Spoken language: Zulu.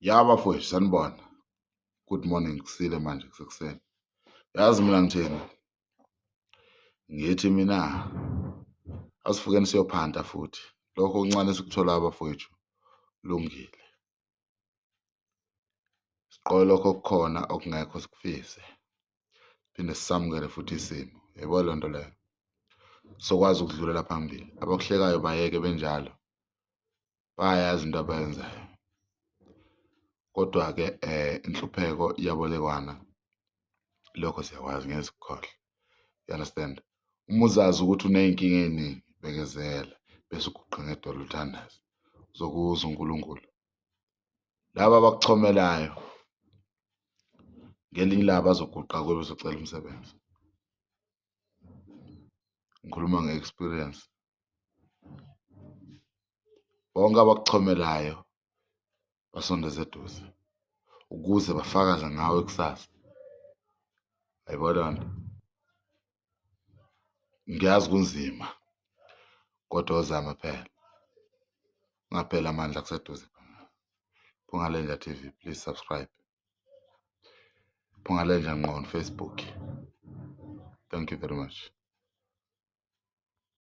Yaba mfowethu sanibona. Good morning kusile manje kusekuseni. Yazi mina ngithini? Ngithi mina asifukeni siyophanda futhi. Lokho okuncane sikuthola abafowethu kulungile. Siqoke lokho okukhona okungekho sikufise. Phinde sisamukele futhi isimo. Yebo le nto leyo. Sokwazi ukudlulela phambili. Abakuhlekayo bayeke benjalo. Bayayazi into abayenzayo. Kodwa ke inhlupheko iyabolekwana. Lokho siyakwazi ngeke sikukhohle. You understand? Uma uzazi ukuthi uneyinkinga eziningi bekezela bese uguqa ngedolo uthandaze. Uzokuza uNkulunkulu. Laba abakuchomelayo ngelinye ilanga bazoguqa kuwe bezocela umsebenzi. Ngikhuluma nge-experience. Bonke abakuchomelayo basondeze eduze ukuze bafakaze ngawe kusasa. Ayibona nto. Ngiyazi kunzima kodwa uzama phela. Ungaphela amandla kuseduze. Phungalenja TV, please subscribe. Phungalenja ngqo on Facebook. Thank you very much.